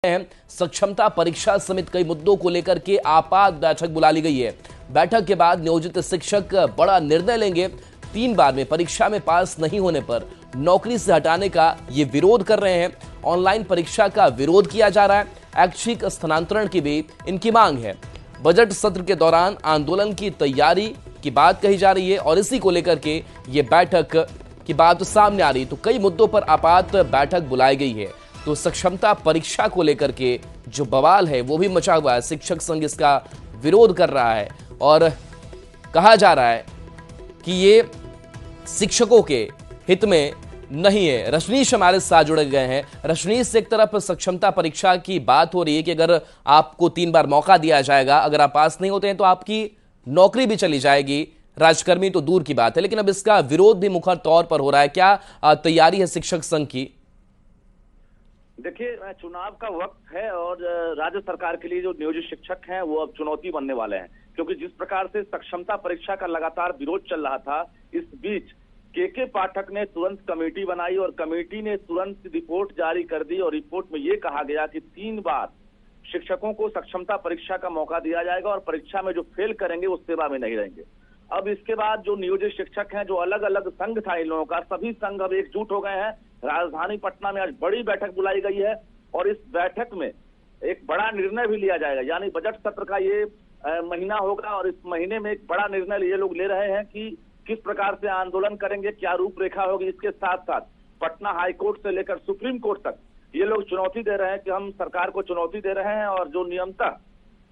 हैं सक्षमता परीक्षा समेत कई मुद्दों को लेकर के आपात बैठक बुला ली गई है। बैठक के बाद नियोजित शिक्षक बड़ा निर्णय लेंगे। 3 बार में परीक्षा में पास नहीं होने पर नौकरी से हटाने का ये विरोध कर रहे हैं। ऑनलाइन परीक्षा का विरोध किया जा रहा है। ऐच्छिक स्थानांतरण की भी इनकी मांग है। बजट सत्र के दौरान आंदोलन की तैयारी की बात कही जा रही है और इसी को लेकर के ये बैठक की बात सामने आ रही है। तो कई मुद्दों पर आपात बैठक बुलाई गई है। तो सक्षमता परीक्षा को लेकर के जो बवाल है वो भी मचा हुआ है। शिक्षक संघ इसका विरोध कर रहा है और कहा जा रहा है कि ये शिक्षकों के हित में नहीं है। रजनीश हमारे साथ जुड़े गए हैं। रजनीश, एक तरफ सक्षमता परीक्षा की बात हो रही है कि अगर आपको 3 बार मौका दिया जाएगा, अगर आप पास नहीं होते हैं तो आपकी नौकरी भी चली जाएगी। राजकर्मी तो दूर की बात है, लेकिन अब इसका विरोध भी मुखर तौर पर हो रहा है। क्या तैयारी है शिक्षक संघ की? देखिए, चुनाव का वक्त है और राज्य सरकार के लिए जो नियोजित शिक्षक हैं वो अब चुनौती बनने वाले हैं, क्योंकि जिस प्रकार से सक्षमता परीक्षा का लगातार विरोध चल रहा था, इस बीच के पाठक ने तुरंत कमेटी बनाई और कमेटी ने तुरंत रिपोर्ट जारी कर दी और रिपोर्ट में ये कहा गया कि 3 बार शिक्षकों को सक्षमता परीक्षा का मौका दिया जाएगा और परीक्षा में जो फेल करेंगे वो सेवा में नहीं रहेंगे। अब इसके बाद जो नियोजित शिक्षक हैं, जो अलग अलग संघ था इन लोगों का, सभी संघ अब एकजुट हो गए हैं। राजधानी पटना में आज बड़ी बैठक बुलाई गई है और इस बैठक में एक बड़ा निर्णय भी लिया जाएगा। यानी बजट सत्र का ये महीना होगा और इस महीने में एक बड़ा निर्णय ये लोग ले रहे हैं कि किस प्रकार से आंदोलन करेंगे, क्या रूपरेखा होगी। इसके साथ साथ पटना हाईकोर्ट से लेकर सुप्रीम कोर्ट तक ये लोग चुनौती दे रहे हैं कि हम सरकार को चुनौती दे रहे हैं और जो नियमतः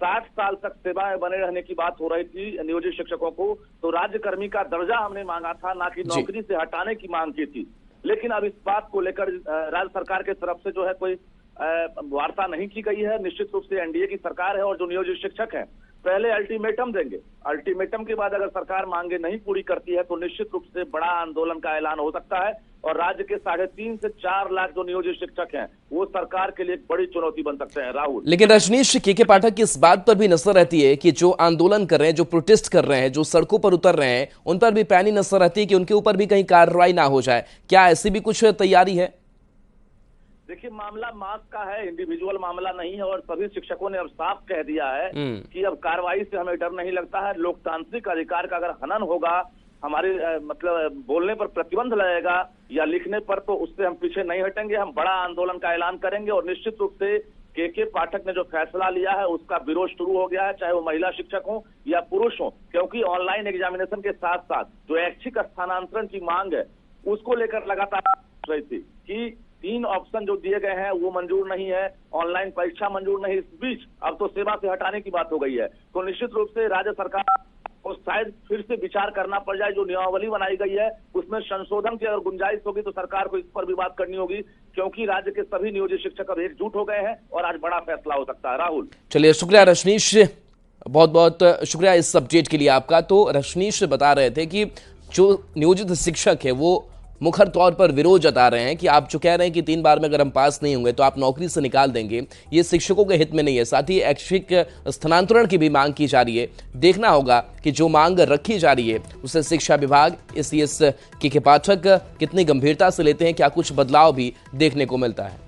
60 साल तक सेवा में बने रहने की बात हो रही थी नियोजित शिक्षकों को, तो राज्यकर्मी का दर्जा हमने मांगा था, ना कि नौकरी से हटाने की मांग की थी। लेकिन अब इस बात को लेकर राज्य सरकार के तरफ से जो है कोई वार्ता नहीं की गई है। निश्चित रूप से एनडीए की सरकार है और जो नियोजित शिक्षक हैं पहले अल्टीमेटम देंगे। अल्टीमेटम के बाद अगर सरकार मांगे नहीं पूरी करती है तो निश्चित रूप से बड़ा आंदोलन का ऐलान हो सकता है और राज्य के 3.5 से 4 लाख जो नियोजित शिक्षक हैं वो सरकार के लिए एक बड़ी चुनौती बन सकते हैं। राहुल, लेकिन रजनीश, के पाठक की इस बात पर भी नजर रहती है कि जो आंदोलन कर रहे हैं, जो प्रोटेस्ट कर रहे हैं, जो सड़कों पर उतर रहे हैं, उन पर भी पैनी नजर रहती है कि उनके ऊपर भी कहीं कार्रवाई ना हो जाए। क्या ऐसी भी कुछ तैयारी है? देखिए, मामला मास का है, इंडिविजुअल मामला नहीं है और सभी शिक्षकों ने अब साफ कह दिया है कि अब कार्रवाई से हमें डर नहीं लगता है। लोकतांत्रिक अधिकार का अगर हनन होगा, हमारे मतलब बोलने पर प्रतिबंध लगेगा या लिखने पर, तो उससे हम पीछे नहीं हटेंगे। हम बड़ा आंदोलन का ऐलान करेंगे और निश्चित रूप से के पाठक ने जो फैसला लिया है उसका विरोध शुरू हो गया है, चाहे वो महिला शिक्षक हो या पुरुष हो, क्योंकि ऑनलाइन एग्जामिनेशन के साथ साथ जो ऐच्छिक स्थानांतरण की मांग है उसको लेकर लगातार रही थी कि 3 ऑप्शन जो दिए गए हैं वो मंजूर नहीं है, ऑनलाइन परीक्षा मंजूर नहीं। इस बीच अब तो सेवा से हटाने की बात हो गई है, तो निश्चित रूप से राज्य सरकार को शायद फिर से विचार करना पड़ जाए। जो नियमावली बनाई गई है उसमें संशोधन की अगर गुंजाइश होगी तो सरकार को इस पर भी बात करनी होगी, क्योंकि राज्य के सभी नियोजित शिक्षक अब एकजुट हो गए हैं और आज बड़ा फैसला हो सकता है। राहुल, चलिए, शुक्रिया रजनीश, बहुत बहुत शुक्रिया इस अपडेट के लिए आपका। तो रजनीश बता रहे थे कि जो नियोजित शिक्षक है वो मुखर तौर पर विरोध जता रहे हैं कि आप जो कह रहे हैं कि 3 बार में अगर हम पास नहीं होंगे तो आप नौकरी से निकाल देंगे, ये शिक्षकों के हित में नहीं है। साथ ही ऐच्छिक स्थानांतरण की भी मांग की जा रही है। देखना होगा कि जो मांग रखी जा रही है उसे शिक्षा विभाग, इस के पाठक कितनी गंभीरता से लेते हैं, क्या कुछ बदलाव भी देखने को मिलता है।